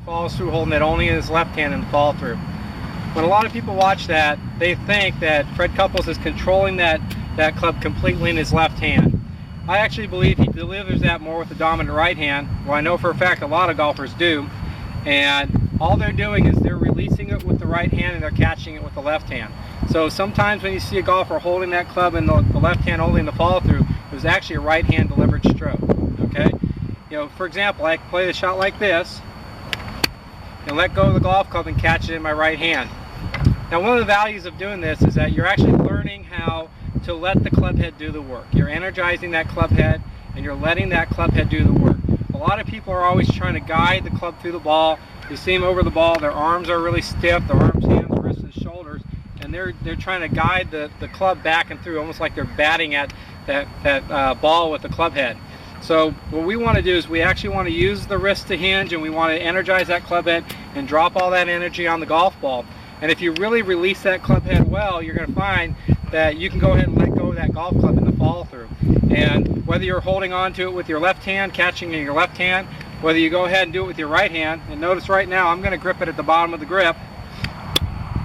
follows through holding it only in his left hand in the follow through. When a lot of people watch that, they think that Fred Couples is controlling that club completely in his left hand. I actually believe he delivers that more with the dominant right hand. Well, I know for a fact a lot of golfers do, and all they're doing is they're releasing it with the right hand and they're catching it with the left hand. So sometimes when you see a golfer holding that club in the left hand only in the follow through, it was actually a right hand delivered stroke. Okay, for example, I can play the shot like this and let go of the golf club and catch it in my right hand. Now, one of the values of doing this is that you're actually learning how to let the club head do the work. You're energizing that club head and you're letting that club head do the work. A lot of people are always trying to guide the club through the ball. You see them over the ball, their arms are really stiff, their arms, hands, wrists, and shoulders, and they're trying to guide the club back and through, almost like they're batting at that ball with the club head. So what we want to do is we actually want to use the wrist to hinge, and we want to energize that club head and drop all that energy on the golf ball. And if you really release that club head well, you're going to find that you can go ahead and let go of that golf club in the follow through. And whether you're holding on to it with your left hand, catching in your left hand, whether you go ahead and do it with your right hand, and notice right now I'm going to grip it at the bottom of the grip.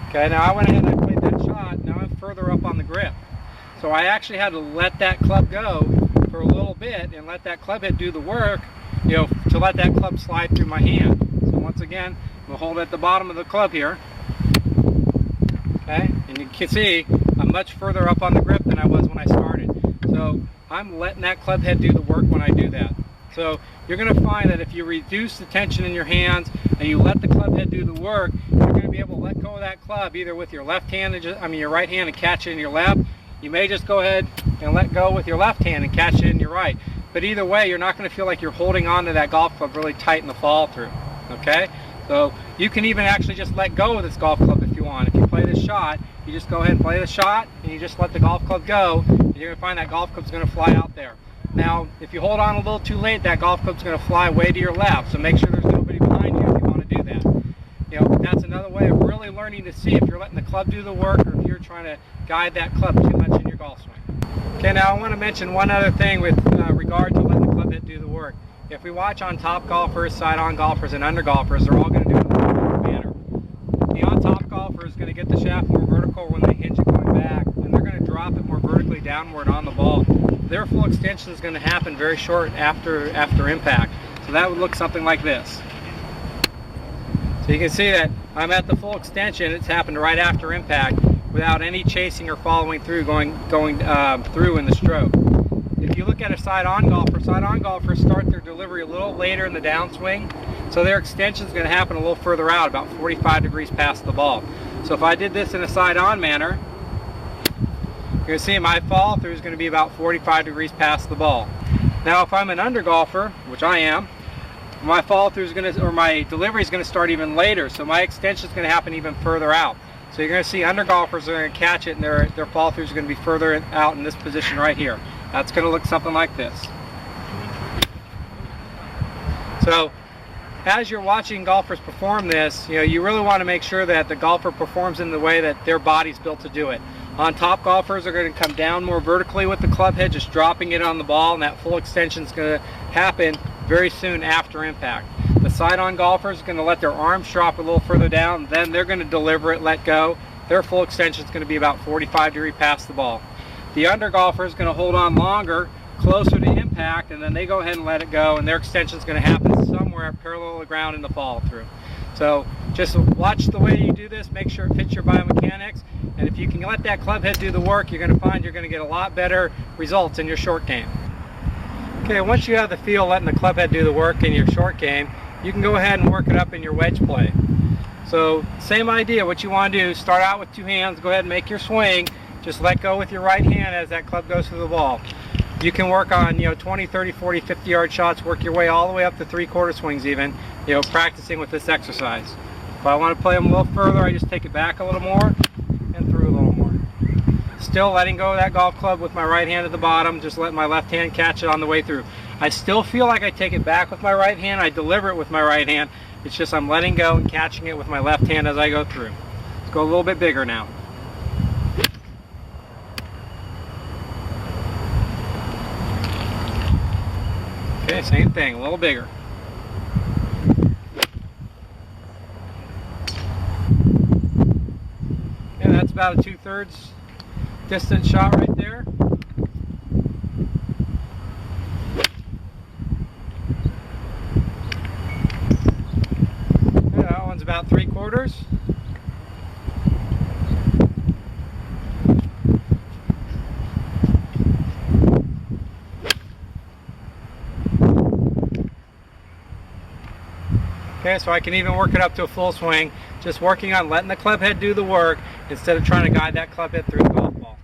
Okay, now I went ahead and I played that shot, now I'm further up on the grip. So I actually had to let that club go for a little bit and let that club head do the work, to let that club slide through my hand. So once again, we'll hold it at the bottom of the club here. Okay, and you can see I'm much further up on the grip than I was when I started. So I'm letting that club head do the work when I do that. So you're going to find that if you reduce the tension in your hands and you let the club head do the work, you're going to be able to let go of that club either with your left hand, your right hand, and catch it in your left. You may just go ahead and let go with your left hand and catch it in your right. But either way, you're not going to feel like you're holding on to that golf club really tight in the follow through. Okay? So you can even actually just let go of this golf club if you want. If you play this shot, you just go ahead and play the shot and you just let the golf club go, and you're going to find that golf club's going to fly out there. Now, if you hold on a little too late, that golf club's going to fly way to your left, so make sure there's nobody behind you if you want to do that. That's another way of really learning to see if you're letting the club do the work or if you're trying to guide that club too much in your golf swing. Okay, now I want to mention one other thing with regard to letting the club head do the work. If we watch on top golfers, side-on golfers, and under golfers, they're all going to do it in a different manner. The on-top golfer is going to get the shaft more vertical when they hinge it going back, and they're going to drop it more vertically downward on the ball. Their full extension is going to happen very short after impact. So that would look something like this. So you can see that I'm at the full extension. It's happened right after impact without any chasing or following through, going through in the stroke. If you look at a side-on golfers start their delivery a little later in the downswing, so their extension is going to happen a little further out, about 45 degrees past the ball. So if I did this in a side-on manner, you're going to see my follow through is going to be about 45 degrees past the ball. Now if I'm an under golfer, which I am, my follow through is going to, or my delivery is going to start even later, so my extension is going to happen even further out. So you're going to see under golfers are going to catch it and their follow through is going to be further out in this position right here. That's going to look something like this. So as you're watching golfers perform this, you really want to make sure that the golfer performs in the way that their body's built to do it. On top golfers are going to come down more vertically with the club head, just dropping it on the ball, and that full extension is going to happen very soon after impact. The side-on golfers are going to let their arms drop a little further down, then they're going to deliver it, let go. Their full extension is going to be about 45 degrees past the ball. The under golfer is going to hold on longer, closer to impact, and then they go ahead and let it go, and their extension is going to happen somewhere parallel to the ground in the follow-through. So just watch the way you do this, make sure it fits your biomechanics, and if you can let that club head do the work, you're going to find you're going to get a lot better results in your short game. Okay, once you have the feel letting the club head do the work in your short game, you can go ahead and work it up in your wedge play. So same idea, what you want to do, start out with two hands, go ahead and make your swing, just let go with your right hand as that club goes through the ball. You can work on 20, 30, 40, 50 yard shots, work your way all the way up to 3/4 swings even, practicing with this exercise. If I want to play them a little further, I just take it back a little more and through a little more. Still letting go of that golf club with my right hand at the bottom, just letting my left hand catch it on the way through. I still feel like I take it back with my right hand, I deliver it with my right hand, it's just I'm letting go and catching it with my left hand as I go through. Let's go a little bit bigger now. Okay, same thing, a little bigger. about a 2/3 distance shot right there. Yeah, that one's about 3/4. Okay, so I can even work it up to a full swing, just working on letting the club head do the work instead of trying to guide that club head through the golf ball.